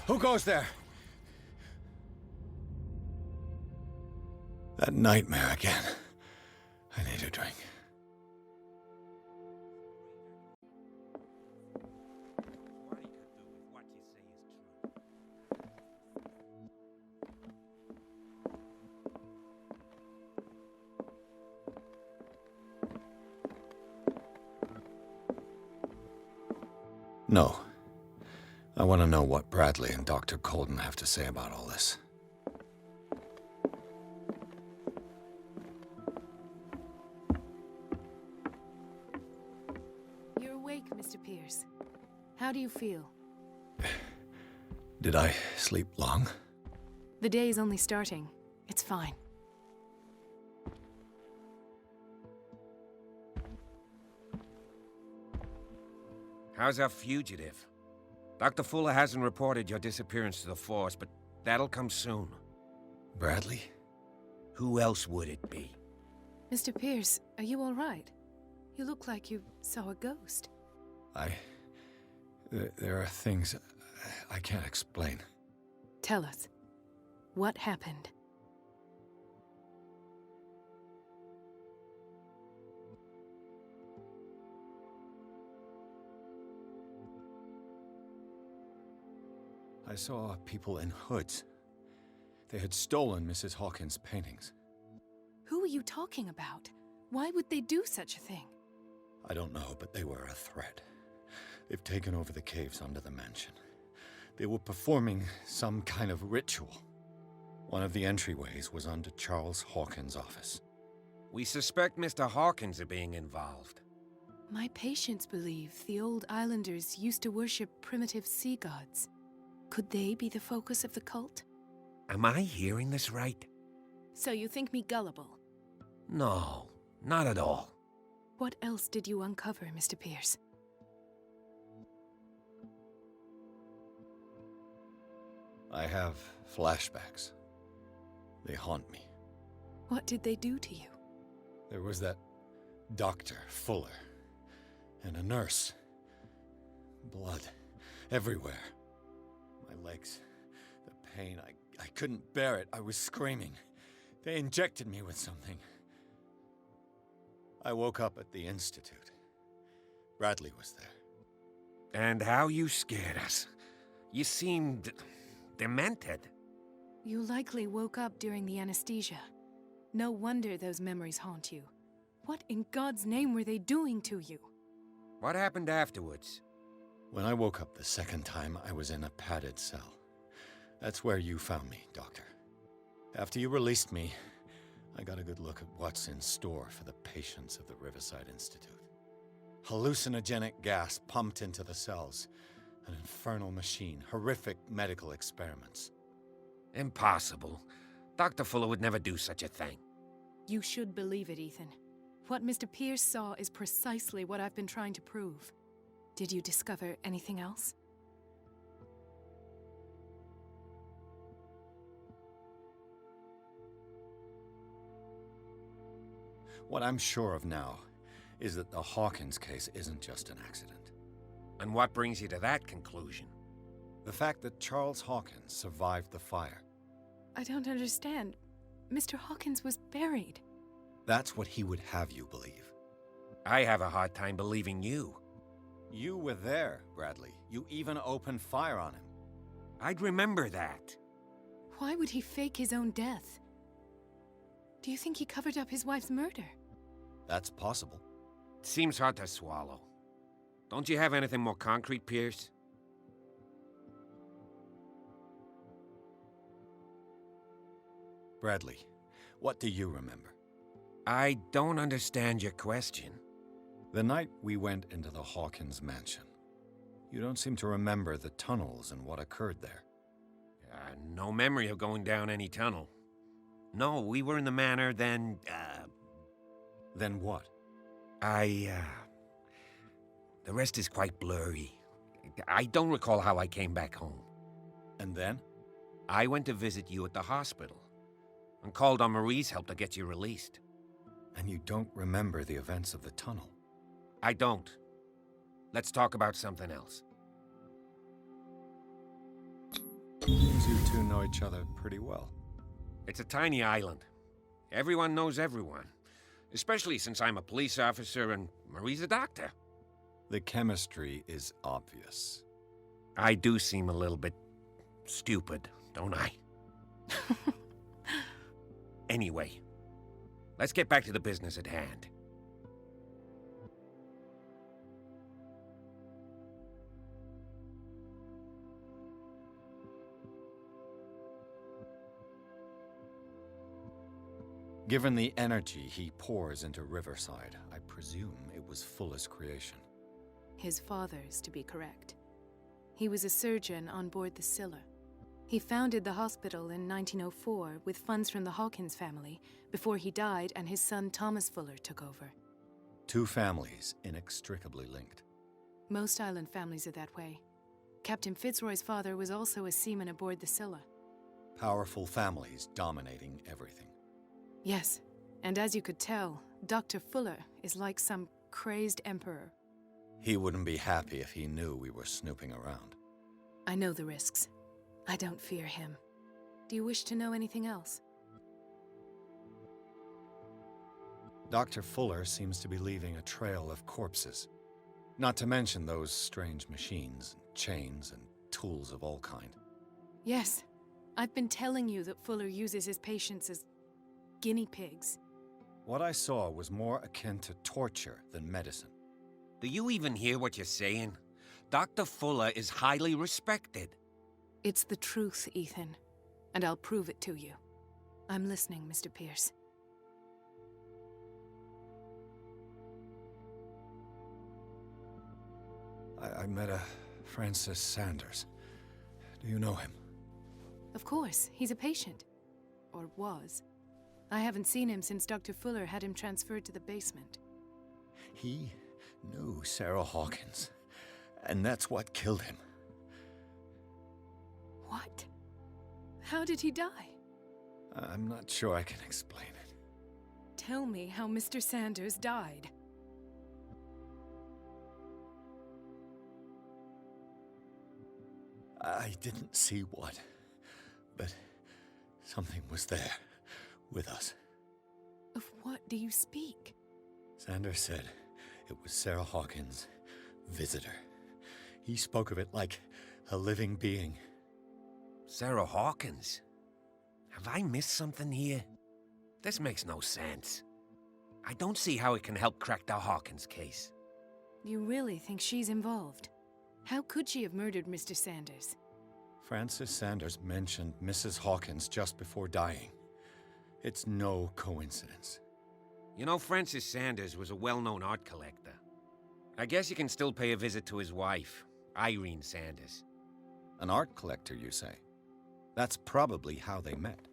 Who goes there? That nightmare again. I need a drink. No. I want to know what Bradley and Dr. Colden have to say about all this. You're awake, Mr. Pierce. How do you feel? Did I sleep long? The day is only starting. It's fine. How's our fugitive? Dr. Fuller hasn't reported your disappearance to the force, but that'll come soon. Bradley? Who else would it be? Mr. Pierce, are you all right? You look like you saw a ghost. There are things I can't explain. Tell us. What happened? I saw people in hoods. They had stolen Mrs. Hawkins' paintings. Who are you talking about? Why would they do such a thing? I don't know, but they were a threat. They've taken over the caves under the mansion. They were performing some kind of ritual. One of the entryways was under Charles Hawkins' office. We suspect Mr. Hawkins of being involved. My patients believe the old islanders used to worship primitive sea gods. Could they be the focus of the cult? Am I hearing this right? So you think me gullible? No, not at all. What else did you uncover, Mr. Pierce? I have flashbacks. They haunt me. What did they do to you? There was that Dr. Fuller, and a nurse. Blood everywhere. My legs, the pain, I couldn't bear it. I was screaming. They injected me with something. I woke up at the Institute. Bradley was there. And how you scared us. You seemed demented. You likely woke up during the anesthesia. No wonder those memories haunt you. What in God's name were they doing to you? What happened afterwards? When I woke up the second time, I was in a padded cell. That's where you found me, Doctor. After you released me, I got a good look at what's in store for the patients of the Riverside Institute. Hallucinogenic gas pumped into the cells. An infernal machine. Horrific medical experiments. Impossible. Dr. Fuller would never do such a thing. You should believe it, Ethan. What Mr. Pierce saw is precisely what I've been trying to prove. Did you discover anything else? What I'm sure of now is that the Hawkins case isn't just an accident. And what brings you to that conclusion? The fact that Charles Hawkins survived the fire. I don't understand. Mr. Hawkins was buried. That's what he would have you believe. I have a hard time believing you. You were there, Bradley. You even opened fire on him. I'd remember that. Why would he fake his own death? Do you think he covered up his wife's murder? That's possible. Seems hard to swallow. Don't you have anything more concrete, Pierce? Bradley, what do you remember? I don't understand your question. The night we went into the Hawkins mansion. You don't seem to remember the tunnels and what occurred there. No memory of going down any tunnel. No, we were in the manor, then, Then what? The rest is quite blurry. I don't recall how I came back home. And then? I went to visit you at the hospital, and called on Marie's help to get you released. And you don't remember the events of the tunnel? I don't. Let's talk about something else. two know each other pretty well. It's a tiny island. Everyone knows everyone. Especially since I'm a police officer and Marie's a doctor. The chemistry is obvious. I do seem a little bit stupid, don't I? Anyway, let's get back to the business at hand. Given the energy he pours into Riverside, I presume it was Fuller's creation. His father's, to be correct. He was a surgeon on board the Scylla. He founded the hospital in 1904 with funds from the Hawkins family before he died and his son Thomas Fuller took over. Two families inextricably linked. Most island families are that way. Captain Fitzroy's father was also a seaman aboard the Scylla. Powerful families dominating everything. Yes, and as you could tell, Dr. Fuller is like some crazed emperor. He wouldn't be happy if he knew we were snooping around. I know the risks. I don't fear him. Do you wish to know anything else? Dr. Fuller seems to be leaving a trail of corpses. Not to mention those strange machines, chains, and tools of all kind. Yes, I've been telling you that Fuller uses his patients as guinea pigs. What I saw was more akin to torture than medicine. Do you even hear what you're saying? Dr. Fuller is highly respected. It's the truth, Ethan, and I'll prove it to you. I'm listening, Mr. Pierce. I met a Francis Sanders. Do you know him? Of course, he's a patient. Or was. I haven't seen him since Dr. Fuller had him transferred to the basement. He knew Sarah Hawkins, and that's what killed him. What? How did he die? I'm not sure I can explain it. Tell me how Mr. Sanders died. I didn't see what, but something was there, with us. Of what do you speak? Sanders said it was Sarah Hawkins' visitor. He spoke of it like a living being. Sarah Hawkins? Have I missed something here? This makes no sense. I don't see how it can help crack the Hawkins case. You really think she's involved? How could she have murdered Mr. Sanders? Francis Sanders mentioned Mrs. Hawkins just before dying. It's no coincidence. You know, Francis Sanders was a well-known art collector. I guess you can still pay a visit to his wife, Irene Sanders. An art collector, you say? That's probably how they met.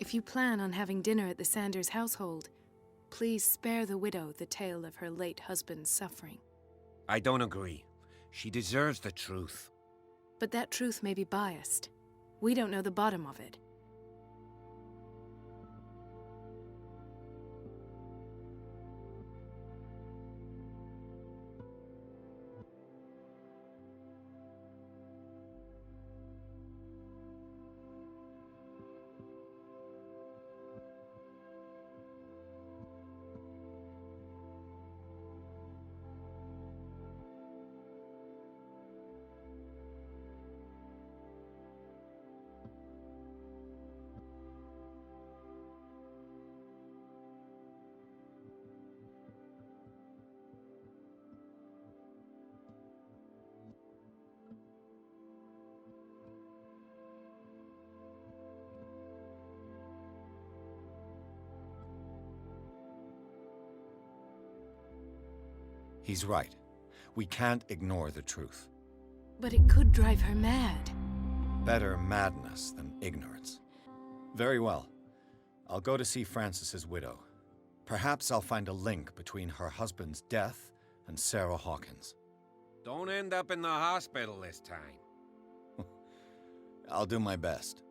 If you plan on having dinner at the Sanders household, please spare the widow the tale of her late husband's suffering. I don't agree. She deserves the truth. But that truth may be biased. We don't know the bottom of it. He's right. We can't ignore the truth. But it could drive her mad. Better madness than ignorance. Very well. I'll go to see Francis's widow. Perhaps I'll find a link between her husband's death and Sarah Hawkins. Don't end up in the hospital this time. I'll do my best.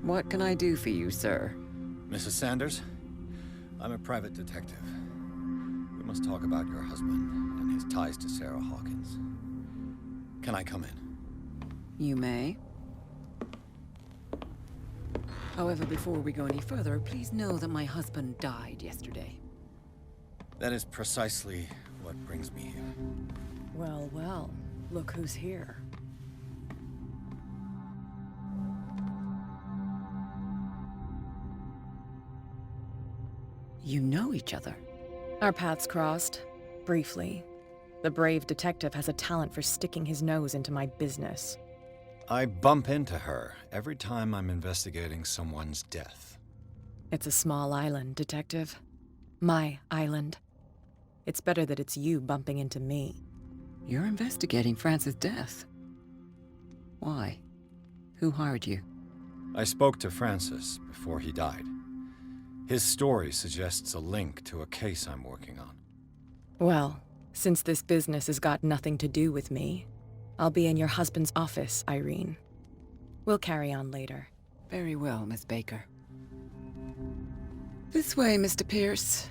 What can I do for you, sir? Mrs. Sanders, I'm a private detective. We must talk about your husband and his ties to Sarah Hawkins. Can I come in? You may. However, before we go any further, please know that my husband died yesterday. That is precisely what brings me here. Well, well, look who's here. You know each other. Our paths crossed, briefly. The brave detective has a talent for sticking his nose into my business. I bump into her every time I'm investigating someone's death. It's a small island, Detective. My island. It's better that it's you bumping into me. You're investigating Francis' death. Why? Who hired you? I spoke to Francis before he died. His story suggests a link to a case I'm working on. Well, since this business has got nothing to do with me, I'll be in your husband's office, Irene. We'll carry on later. Very well, Miss Baker. This way, Mr. Pierce.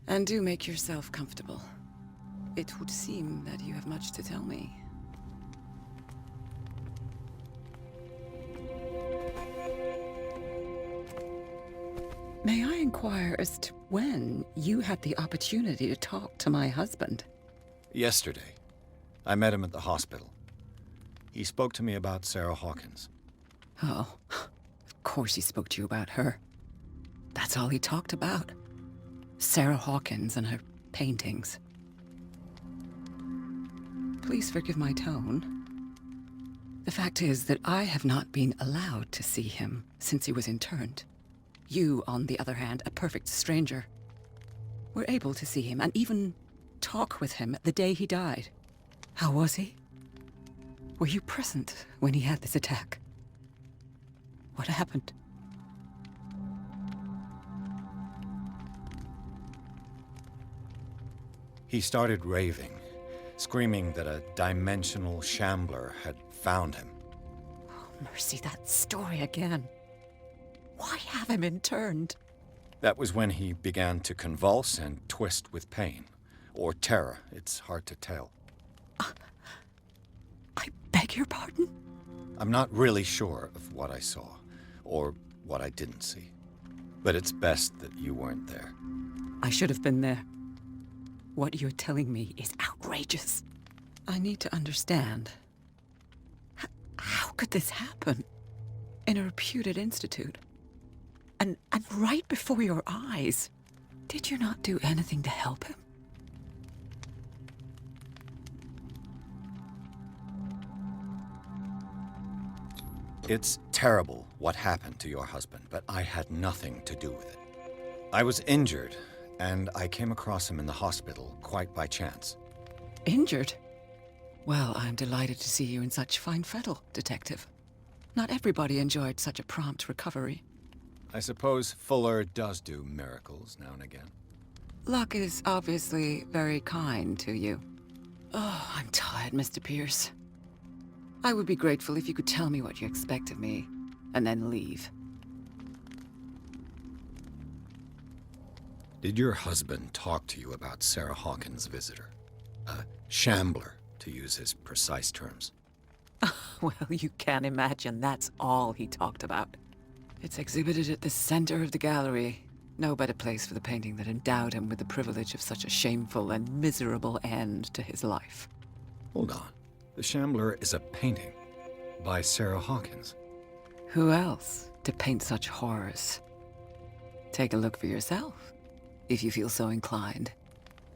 And do make yourself comfortable. It would seem that you have much to tell me. May I inquire as to when you had the opportunity to talk to my husband? Yesterday, I met him at the hospital. He spoke to me about Sarah Hawkins. Oh, of course he spoke to you about her. That's all he talked about. Sarah Hawkins and her paintings. Please forgive my tone. The fact is that I have not been allowed to see him since he was interned. You, on the other hand, a perfect stranger, were able to see him and even talk with him the day he died. How was he? Were you present when he had this attack? What happened? He started raving, screaming that a dimensional shambler had found him. Oh, mercy, that story again. Why have him interned? That was when he began to convulse and twist with pain. Or terror, it's hard to tell. I beg your pardon? I'm not really sure of what I saw, or what I didn't see. But it's best that you weren't there. I should have been there. What you're telling me is outrageous. I need to understand. How could this happen? In a reputed institute? And right before your eyes? Did you not do anything to help him? It's terrible what happened to your husband, but I had nothing to do with it. I was injured, and I came across him in the hospital quite by chance. Injured? Well, I'm delighted to see you in such fine fettle, Detective. Not everybody enjoyed such a prompt recovery. I suppose Fuller does do miracles now and again. Luck is obviously very kind to you. Oh, I'm tired, Mr. Pierce. I would be grateful if you could tell me what you expect of me, and then leave. Did your husband talk to you about Sarah Hawkins' visitor? A shambler, to use his precise terms. Well, you can imagine that's all he talked about. It's exhibited at the center of the gallery. No better place for the painting that endowed him with the privilege of such a shameful and miserable end to his life. Hold on. The Shambler is a painting by Sarah Hawkins. Who else to paint such horrors? Take a look for yourself, if you feel so inclined.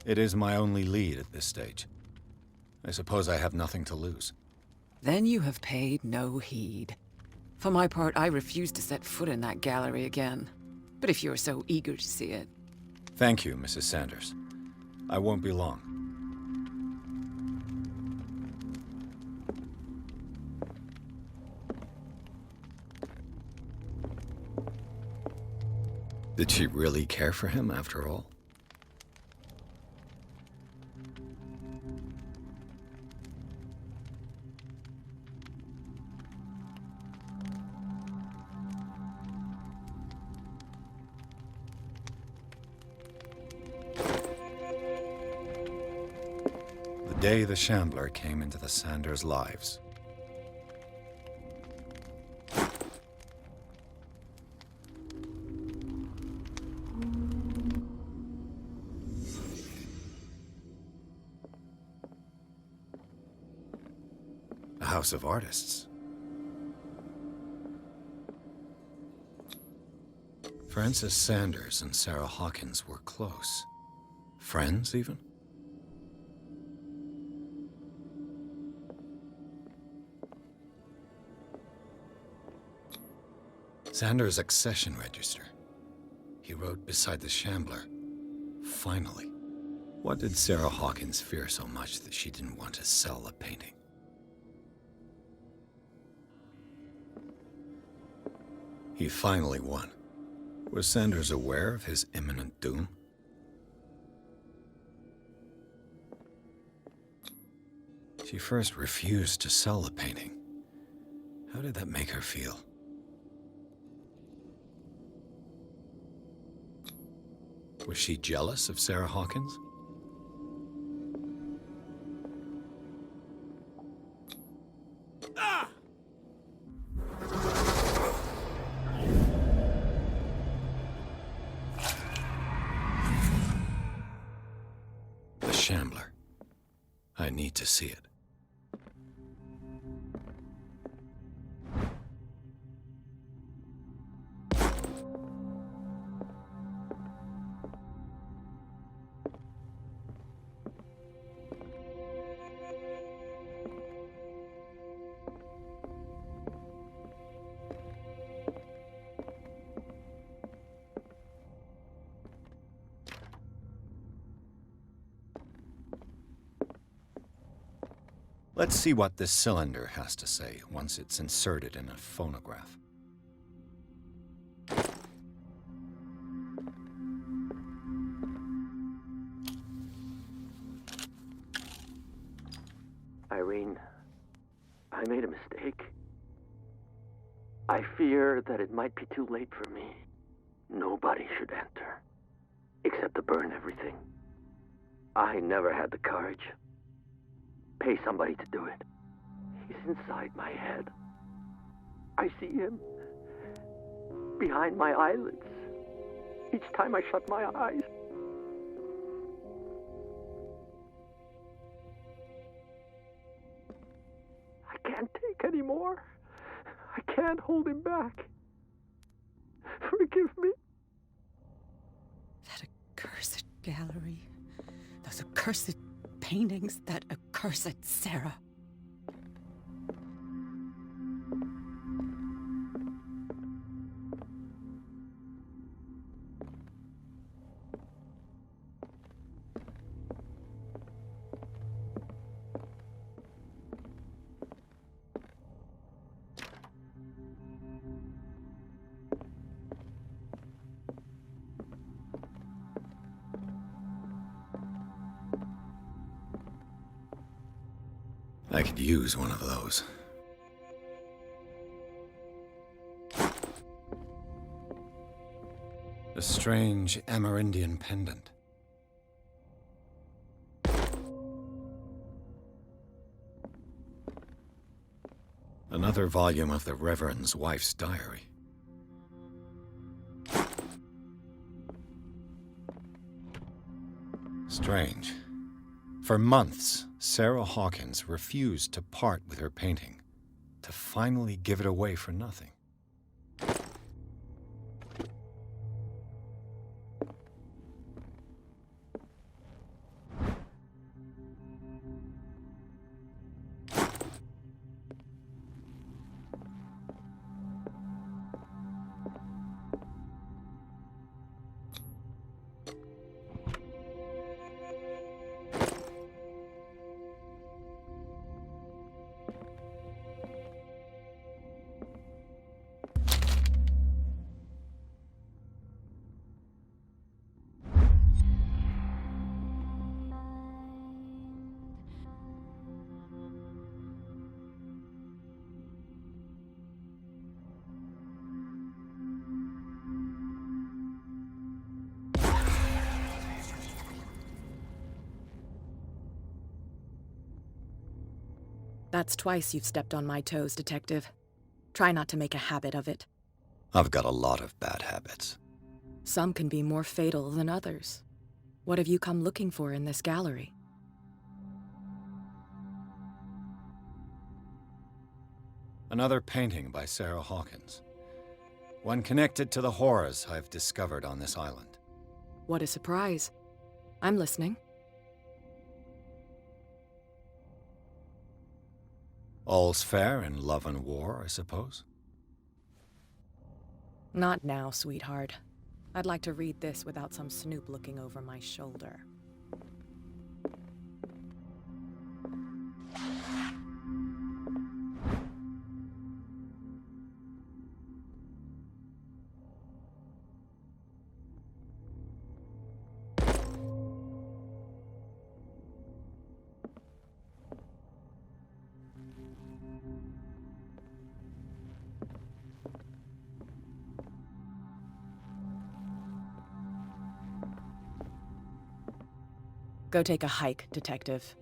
It is my only lead at this stage. I suppose I have nothing to lose. Then you have paid no heed. For my part, I refuse to set foot in that gallery again. But if you're so eager to see it... Thank you, Mrs. Sanders. I won't be long. Did she really care for him after all? day the Shambler came into the Sanders' lives. A house of artists. Francis Sanders and Sarah Hawkins were close. Friends, even? Sanders' accession register. He wrote beside the Shambler, "Finally." What did Sarah Hawkins fear so much that she didn't want to sell the painting? He finally won. Was Sanders aware of his imminent doom? She first refused to sell the painting. How did that make her feel? Was she jealous of Sarah Hawkins? The Shambler. I need to see it. Let's see what this cylinder has to say once it's inserted in a phonograph. Irene, I made a mistake. I fear that it might be too late for me. Nobody should enter, except to burn everything. I never had the courage. Pay somebody to do it. He's inside my head. I see him behind my eyelids each time I shut my eyes. I can't take any more. I can't hold him back. Forgive me. That accursed gallery. Those accursed paintings, that accursed Sarah. I could use one of those. A strange Amerindian pendant. Another volume of the Reverend's wife's diary. Strange. For months, Sarah Hawkins refused to part with her painting, to finally give it away for nothing. That's twice you've stepped on my toes, Detective. Try not to make a habit of it. I've got a lot of bad habits. Some can be more fatal than others. What have you come looking for in this gallery? Another painting by Sarah Hawkins. One connected to the horrors I've discovered on this island. What a surprise. I'm listening. All's fair in love and war, I suppose? Not now, sweetheart. I'd like to read this without some snoop looking over my shoulder. Go take a hike, Detective.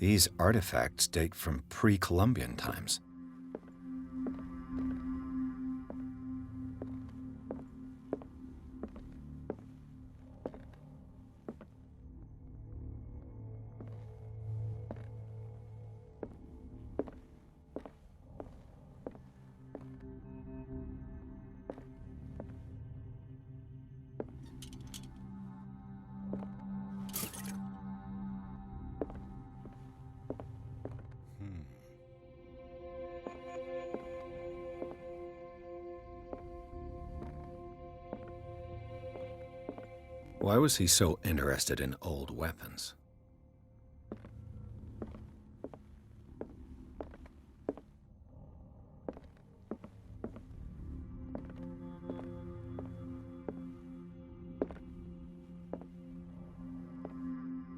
These artifacts date from pre-Columbian times. Why was he so interested in old weapons?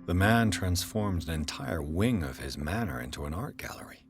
The man transformed an entire wing of his manor into an art gallery.